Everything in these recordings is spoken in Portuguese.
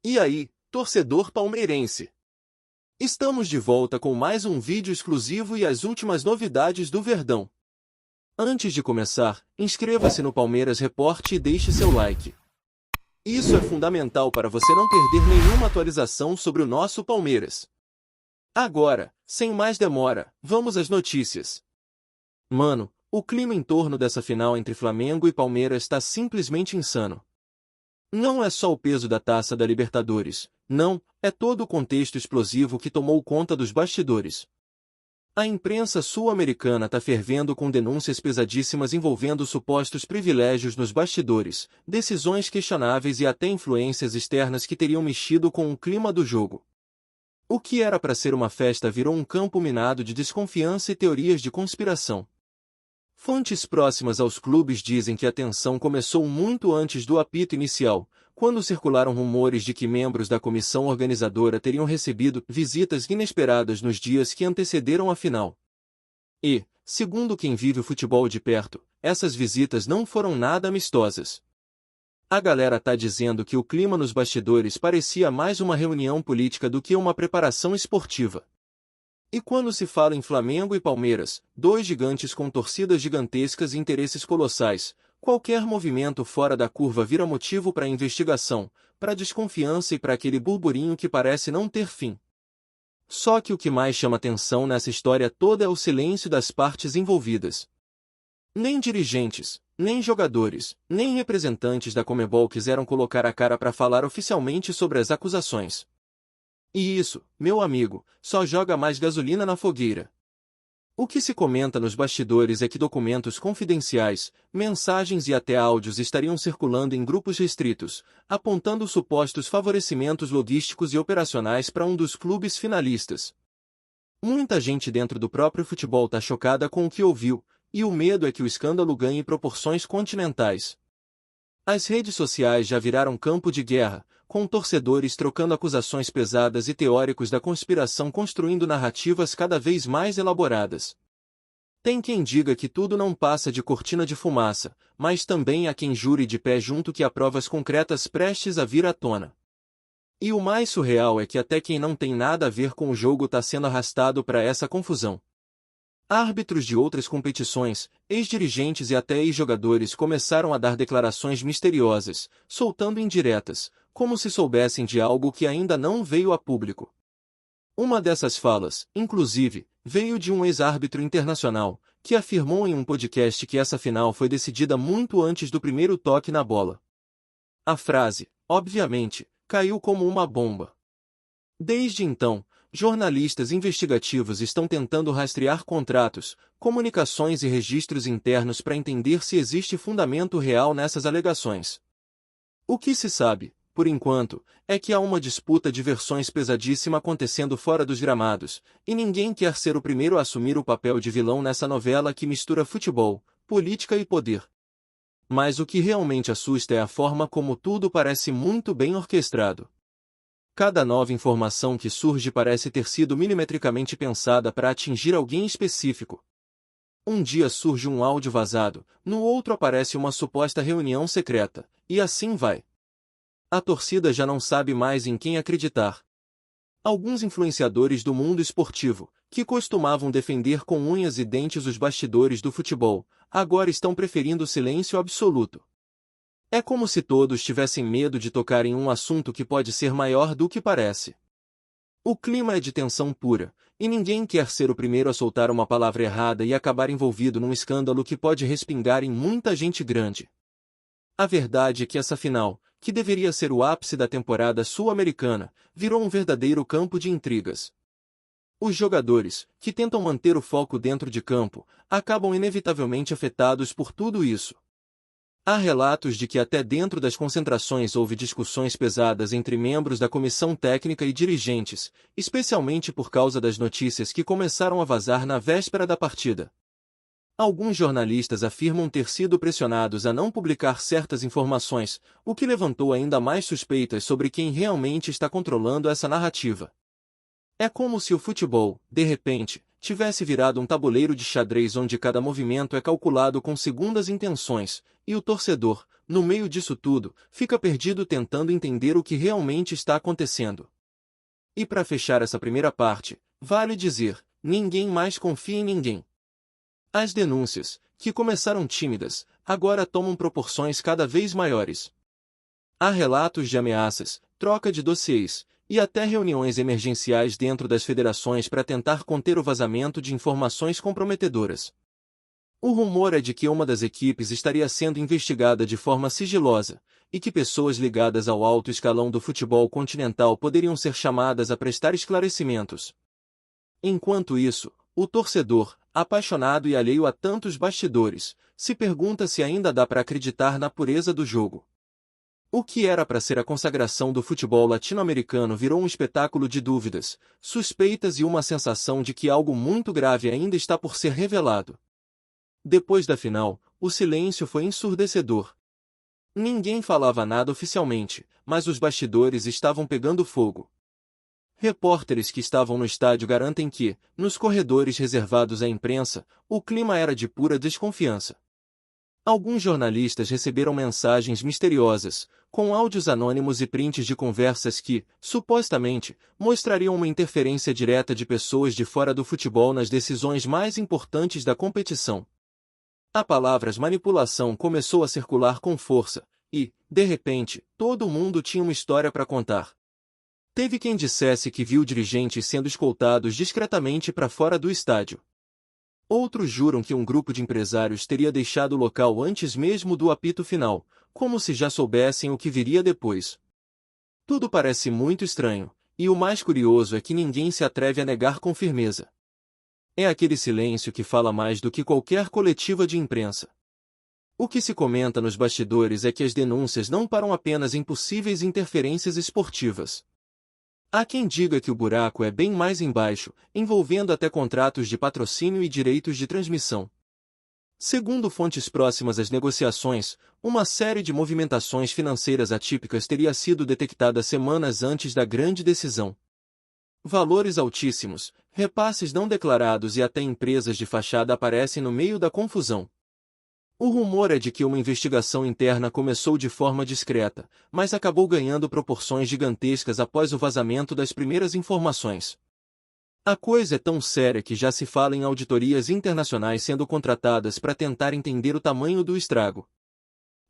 E aí, torcedor palmeirense? Estamos de volta com mais um vídeo exclusivo e as últimas novidades do Verdão. Antes de começar, inscreva-se no Palmeiras Report e deixe seu like. Isso é fundamental para você não perder nenhuma atualização sobre o nosso Palmeiras. Agora, sem mais demora, vamos às notícias. Mano, o clima em torno dessa final entre Flamengo e Palmeiras está simplesmente insano. Não é só o peso da taça da Libertadores, não, é todo o contexto explosivo que tomou conta dos bastidores. A imprensa sul-americana está fervendo com denúncias pesadíssimas envolvendo supostos privilégios nos bastidores, decisões questionáveis e até influências externas que teriam mexido com o clima do jogo. O que era para ser uma festa virou um campo minado de desconfiança e teorias de conspiração. Fontes próximas aos clubes dizem que a tensão começou muito antes do apito inicial, quando circularam rumores de que membros da comissão organizadora teriam recebido visitas inesperadas nos dias que antecederam a final. E, segundo quem vive o futebol de perto, essas visitas não foram nada amistosas. A galera tá dizendo que o clima nos bastidores parecia mais uma reunião política do que uma preparação esportiva. E quando se fala em Flamengo e Palmeiras, dois gigantes com torcidas gigantescas e interesses colossais, qualquer movimento fora da curva vira motivo para investigação, para desconfiança e para aquele burburinho que parece não ter fim. Só que o que mais chama atenção nessa história toda é o silêncio das partes envolvidas. Nem dirigentes, nem jogadores, nem representantes da Conmebol quiseram colocar a cara para falar oficialmente sobre as acusações. E isso, meu amigo, só joga mais gasolina na fogueira. O que se comenta nos bastidores é que documentos confidenciais, mensagens e até áudios estariam circulando em grupos restritos, apontando supostos favorecimentos logísticos e operacionais para um dos clubes finalistas. Muita gente dentro do próprio futebol está chocada com o que ouviu, e o medo é que o escândalo ganhe proporções continentais. As redes sociais já viraram campo de guerra, com torcedores trocando acusações pesadas e teóricos da conspiração construindo narrativas cada vez mais elaboradas. Tem quem diga que tudo não passa de cortina de fumaça, mas também há quem jure de pé junto que há provas concretas prestes a vir à tona. E o mais surreal é que até quem não tem nada a ver com o jogo está sendo arrastado para essa confusão. Árbitros de outras competições, ex-dirigentes e até ex-jogadores começaram a dar declarações misteriosas, soltando indiretas, como se soubessem de algo que ainda não veio a público. Uma dessas falas, inclusive, veio de um ex-árbitro internacional, que afirmou em um podcast que essa final foi decidida muito antes do primeiro toque na bola. A frase, obviamente, caiu como uma bomba. Desde então, jornalistas investigativos estão tentando rastrear contratos, comunicações e registros internos para entender se existe fundamento real nessas alegações. O que se sabe, por enquanto, é que há uma disputa de versões pesadíssima acontecendo fora dos gramados, e ninguém quer ser o primeiro a assumir o papel de vilão nessa novela que mistura futebol, política e poder. Mas o que realmente assusta é a forma como tudo parece muito bem orquestrado. Cada nova informação que surge parece ter sido milimetricamente pensada para atingir alguém específico. Um dia surge um áudio vazado, no outro aparece uma suposta reunião secreta, e assim vai. A torcida já não sabe mais em quem acreditar. Alguns influenciadores do mundo esportivo, que costumavam defender com unhas e dentes os bastidores do futebol, agora estão preferindo o silêncio absoluto. É como se todos tivessem medo de tocar em um assunto que pode ser maior do que parece. O clima é de tensão pura, e ninguém quer ser o primeiro a soltar uma palavra errada e acabar envolvido num escândalo que pode respingar em muita gente grande. A verdade é que essa final, que deveria ser o ápice da temporada sul-americana, virou um verdadeiro campo de intrigas. Os jogadores, que tentam manter o foco dentro de campo, acabam inevitavelmente afetados por tudo isso. Há relatos de que até dentro das concentrações houve discussões pesadas entre membros da comissão técnica e dirigentes, especialmente por causa das notícias que começaram a vazar na véspera da partida. Alguns jornalistas afirmam ter sido pressionados a não publicar certas informações, o que levantou ainda mais suspeitas sobre quem realmente está controlando essa narrativa. É como se o futebol, de repente, tivesse virado um tabuleiro de xadrez onde cada movimento é calculado com segundas intenções, e o torcedor, no meio disso tudo, fica perdido tentando entender o que realmente está acontecendo. E para fechar essa primeira parte, vale dizer, ninguém mais confia em ninguém. As denúncias, que começaram tímidas, agora tomam proporções cada vez maiores. Há relatos de ameaças, troca de dossiês, e até reuniões emergenciais dentro das federações para tentar conter o vazamento de informações comprometedoras. O rumor é de que uma das equipes estaria sendo investigada de forma sigilosa, e que pessoas ligadas ao alto escalão do futebol continental poderiam ser chamadas a prestar esclarecimentos. Enquanto isso, o torcedor, apaixonado e alheio a tantos bastidores, se pergunta se ainda dá para acreditar na pureza do jogo. O que era para ser a consagração do futebol latino-americano virou um espetáculo de dúvidas, suspeitas e uma sensação de que algo muito grave ainda está por ser revelado. Depois da final, o silêncio foi ensurdecedor. Ninguém falava nada oficialmente, mas os bastidores estavam pegando fogo. Repórteres que estavam no estádio garantem que, nos corredores reservados à imprensa, o clima era de pura desconfiança. Alguns jornalistas receberam mensagens misteriosas, com áudios anônimos e prints de conversas que, supostamente, mostrariam uma interferência direta de pessoas de fora do futebol nas decisões mais importantes da competição. A palavra manipulação começou a circular com força, e, de repente, todo mundo tinha uma história para contar. Teve quem dissesse que viu dirigentes sendo escoltados discretamente para fora do estádio. Outros juram que um grupo de empresários teria deixado o local antes mesmo do apito final, como se já soubessem o que viria depois. Tudo parece muito estranho, e o mais curioso é que ninguém se atreve a negar com firmeza. É aquele silêncio que fala mais do que qualquer coletiva de imprensa. O que se comenta nos bastidores é que as denúncias não param apenas em possíveis interferências esportivas. Há quem diga que o buraco é bem mais embaixo, envolvendo até contratos de patrocínio e direitos de transmissão. Segundo fontes próximas às negociações, uma série de movimentações financeiras atípicas teria sido detectada semanas antes da grande decisão. Valores altíssimos, repasses não declarados e até empresas de fachada aparecem no meio da confusão. O rumor é de que uma investigação interna começou de forma discreta, mas acabou ganhando proporções gigantescas após o vazamento das primeiras informações. A coisa é tão séria que já se fala em auditorias internacionais sendo contratadas para tentar entender o tamanho do estrago.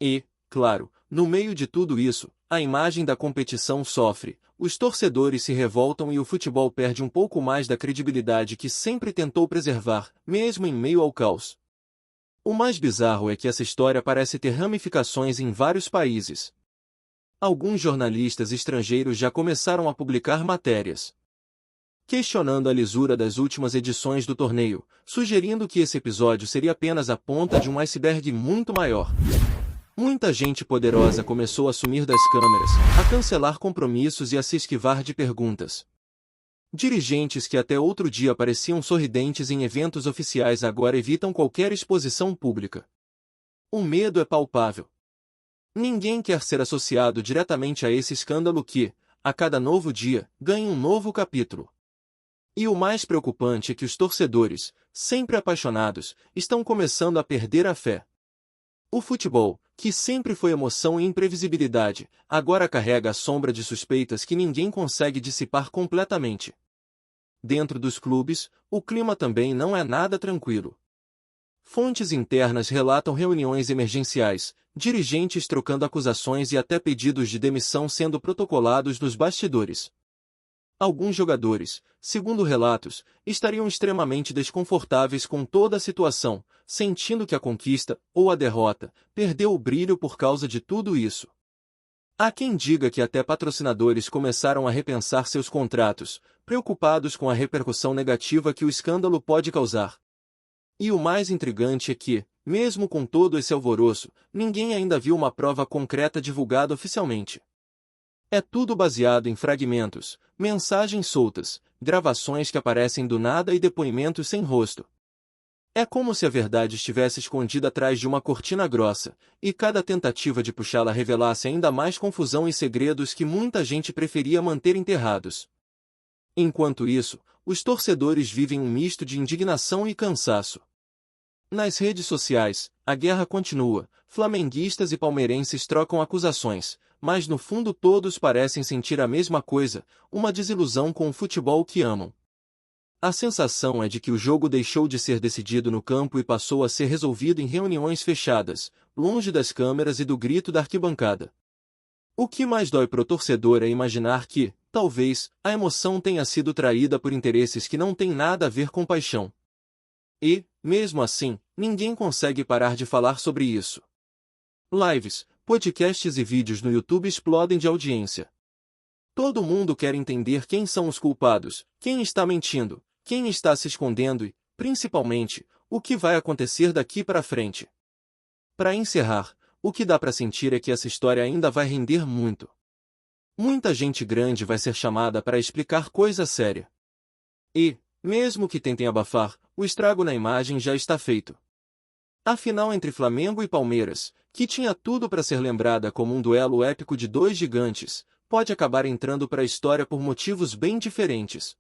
E, claro, no meio de tudo isso, a imagem da competição sofre, os torcedores se revoltam e o futebol perde um pouco mais da credibilidade que sempre tentou preservar, mesmo em meio ao caos. O mais bizarro é que essa história parece ter ramificações em vários países. Alguns jornalistas estrangeiros já começaram a publicar matérias questionando a lisura das últimas edições do torneio, sugerindo que esse episódio seria apenas a ponta de um iceberg muito maior. Muita gente poderosa começou a sumir das câmeras, a cancelar compromissos e a se esquivar de perguntas. Dirigentes que até outro dia pareciam sorridentes em eventos oficiais agora evitam qualquer exposição pública. O medo é palpável. Ninguém quer ser associado diretamente a esse escândalo que, a cada novo dia, ganha um novo capítulo. E o mais preocupante é que os torcedores, sempre apaixonados, estão começando a perder a fé. O futebol, que sempre foi emoção e imprevisibilidade, agora carrega a sombra de suspeitas que ninguém consegue dissipar completamente. Dentro dos clubes, o clima também não é nada tranquilo. Fontes internas relatam reuniões emergenciais, dirigentes trocando acusações e até pedidos de demissão sendo protocolados nos bastidores. Alguns jogadores, segundo relatos, estariam extremamente desconfortáveis com toda a situação, sentindo que a conquista, ou a derrota, perdeu o brilho por causa de tudo isso. Há quem diga que até patrocinadores começaram a repensar seus contratos, preocupados com a repercussão negativa que o escândalo pode causar. E o mais intrigante é que, mesmo com todo esse alvoroço, ninguém ainda viu uma prova concreta divulgada oficialmente. É tudo baseado em fragmentos, mensagens soltas, gravações que aparecem do nada e depoimentos sem rosto. É como se a verdade estivesse escondida atrás de uma cortina grossa, e cada tentativa de puxá-la revelasse ainda mais confusão e segredos que muita gente preferia manter enterrados. Enquanto isso, os torcedores vivem um misto de indignação e cansaço. Nas redes sociais, a guerra continua, flamenguistas e palmeirenses trocam acusações, mas no fundo todos parecem sentir a mesma coisa, uma desilusão com o futebol que amam. A sensação é de que o jogo deixou de ser decidido no campo e passou a ser resolvido em reuniões fechadas, longe das câmeras e do grito da arquibancada. O que mais dói pro torcedor é imaginar que, talvez, a emoção tenha sido traída por interesses que não têm nada a ver com paixão. E, mesmo assim, ninguém consegue parar de falar sobre isso. Lives, podcasts e vídeos no YouTube explodem de audiência. Todo mundo quer entender quem são os culpados, quem está mentindo, quem está se escondendo e, principalmente, o que vai acontecer daqui para frente. Para encerrar, o que dá para sentir é que essa história ainda vai render muito. Muita gente grande vai ser chamada para explicar coisa séria. E, mesmo que tentem abafar, o estrago na imagem já está feito. A final entre Flamengo e Palmeiras, que tinha tudo para ser lembrada como um duelo épico de dois gigantes, pode acabar entrando para a história por motivos bem diferentes.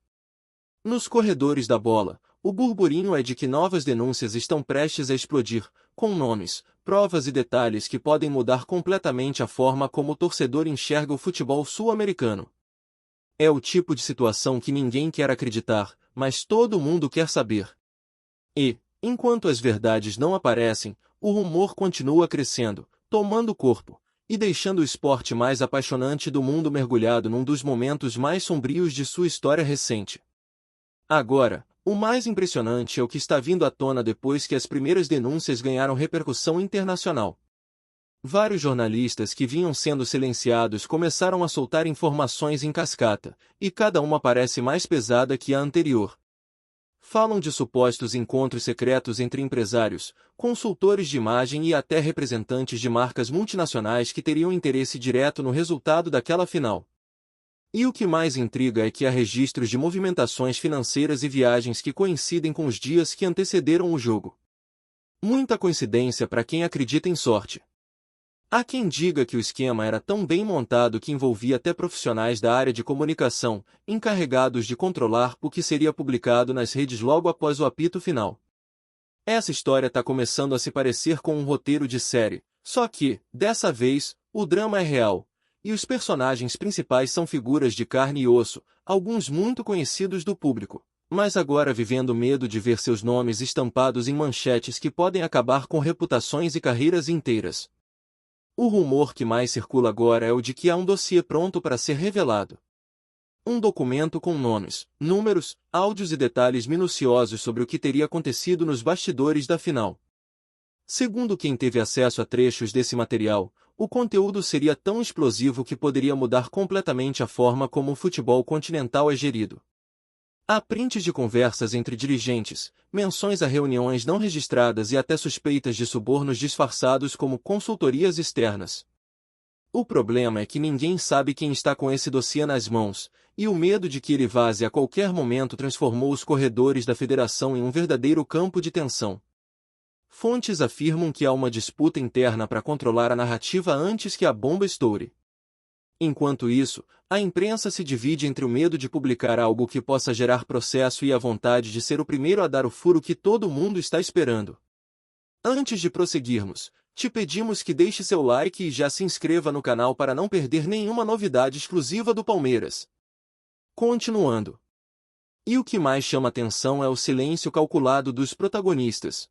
Nos corredores da bola, o burburinho é de que novas denúncias estão prestes a explodir, com nomes, provas e detalhes que podem mudar completamente a forma como o torcedor enxerga o futebol sul-americano. É o tipo de situação que ninguém quer acreditar, mas todo mundo quer saber. E, enquanto as verdades não aparecem, o rumor continua crescendo, tomando corpo, e deixando o esporte mais apaixonante do mundo mergulhado num dos momentos mais sombrios de sua história recente. Agora, o mais impressionante é o que está vindo à tona depois que as primeiras denúncias ganharam repercussão internacional. Vários jornalistas que vinham sendo silenciados começaram a soltar informações em cascata, e cada uma parece mais pesada que a anterior. Falam de supostos encontros secretos entre empresários, consultores de imagem e até representantes de marcas multinacionais que teriam interesse direto no resultado daquela final. E o que mais intriga é que há registros de movimentações financeiras e viagens que coincidem com os dias que antecederam o jogo. Muita coincidência para quem acredita em sorte. Há quem diga que o esquema era tão bem montado que envolvia até profissionais da área de comunicação, encarregados de controlar o que seria publicado nas redes logo após o apito final. Essa história está começando a se parecer com um roteiro de série, só que, dessa vez, o drama é real, e os personagens principais são figuras de carne e osso, alguns muito conhecidos do público, mas agora vivendo medo de ver seus nomes estampados em manchetes que podem acabar com reputações e carreiras inteiras. O rumor que mais circula agora é o de que há um dossiê pronto para ser revelado. Um documento com nomes, números, áudios e detalhes minuciosos sobre o que teria acontecido nos bastidores da final. Segundo quem teve acesso a trechos desse material, o conteúdo seria tão explosivo que poderia mudar completamente a forma como o futebol continental é gerido. Há prints de conversas entre dirigentes, menções a reuniões não registradas e até suspeitas de subornos disfarçados como consultorias externas. O problema é que ninguém sabe quem está com esse dossiê nas mãos, e o medo de que ele vaze a qualquer momento transformou os corredores da federação em um verdadeiro campo de tensão. Fontes afirmam que há uma disputa interna para controlar a narrativa antes que a bomba estoure. Enquanto isso, a imprensa se divide entre o medo de publicar algo que possa gerar processo e a vontade de ser o primeiro a dar o furo que todo mundo está esperando. Antes de prosseguirmos, te pedimos que deixe seu like e já se inscreva no canal para não perder nenhuma novidade exclusiva do Palmeiras. Continuando. E o que mais chama atenção é o silêncio calculado dos protagonistas.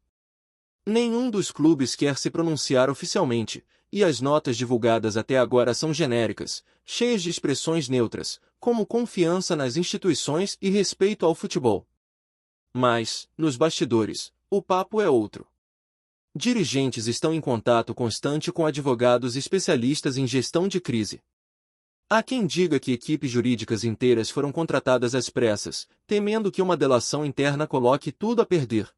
Nenhum dos clubes quer se pronunciar oficialmente, e as notas divulgadas até agora são genéricas, cheias de expressões neutras, como confiança nas instituições e respeito ao futebol. Mas, nos bastidores, o papo é outro. Dirigentes estão em contato constante com advogados especialistas em gestão de crise. Há quem diga que equipes jurídicas inteiras foram contratadas às pressas, temendo que uma delação interna coloque tudo a perder.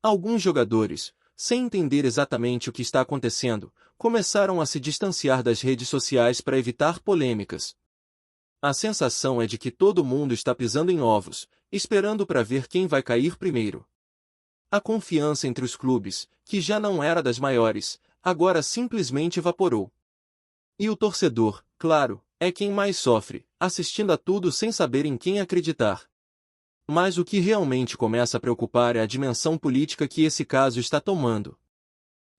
Alguns jogadores, sem entender exatamente o que está acontecendo, começaram a se distanciar das redes sociais para evitar polêmicas. A sensação é de que todo mundo está pisando em ovos, esperando para ver quem vai cair primeiro. A confiança entre os clubes, que já não era das maiores, agora simplesmente evaporou. E o torcedor, claro, é quem mais sofre, assistindo a tudo sem saber em quem acreditar. Mas o que realmente começa a preocupar é a dimensão política que esse caso está tomando.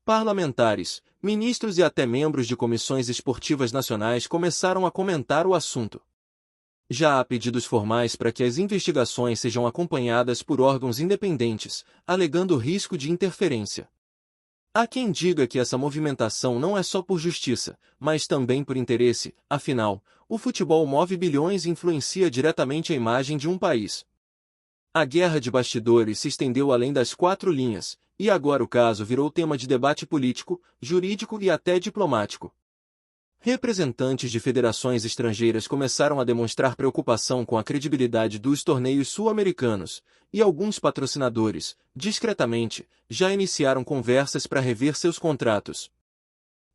Parlamentares, ministros e até membros de comissões esportivas nacionais começaram a comentar o assunto. Já há pedidos formais para que as investigações sejam acompanhadas por órgãos independentes, alegando risco de interferência. Há quem diga que essa movimentação não é só por justiça, mas também por interesse, afinal, o futebol move bilhões e influencia diretamente a imagem de um país. A guerra de bastidores se estendeu além das quatro linhas, e agora o caso virou tema de debate político, jurídico e até diplomático. Representantes de federações estrangeiras começaram a demonstrar preocupação com a credibilidade dos torneios sul-americanos, e alguns patrocinadores, discretamente, já iniciaram conversas para rever seus contratos.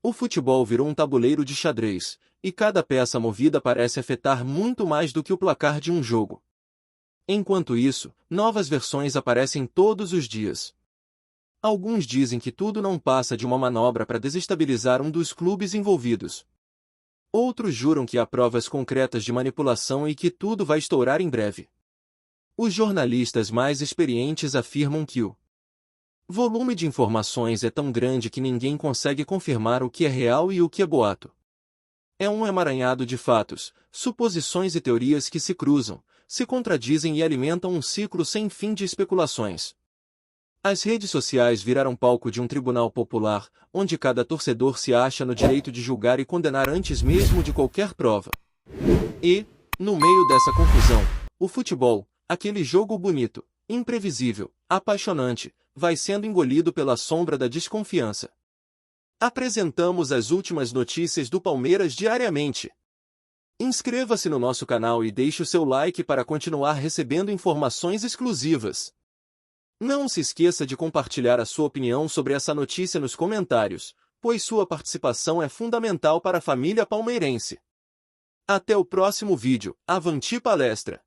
O futebol virou um tabuleiro de xadrez, e cada peça movida parece afetar muito mais do que o placar de um jogo. Enquanto isso, novas versões aparecem todos os dias. Alguns dizem que tudo não passa de uma manobra para desestabilizar um dos clubes envolvidos. Outros juram que há provas concretas de manipulação e que tudo vai estourar em breve. Os jornalistas mais experientes afirmam que o volume de informações é tão grande que ninguém consegue confirmar o que é real e o que é boato. É um emaranhado de fatos, suposições e teorias que se cruzam, se contradizem e alimentam um ciclo sem fim de especulações. As redes sociais viraram palco de um tribunal popular, onde cada torcedor se acha no direito de julgar e condenar antes mesmo de qualquer prova. E, no meio dessa confusão, o futebol, aquele jogo bonito, imprevisível, apaixonante, vai sendo engolido pela sombra da desconfiança. Apresentamos as últimas notícias do Palmeiras diariamente. Inscreva-se no nosso canal e deixe o seu like para continuar recebendo informações exclusivas. Não se esqueça de compartilhar a sua opinião sobre essa notícia nos comentários, pois sua participação é fundamental para a família palmeirense. Até o próximo vídeo. Avante palestra!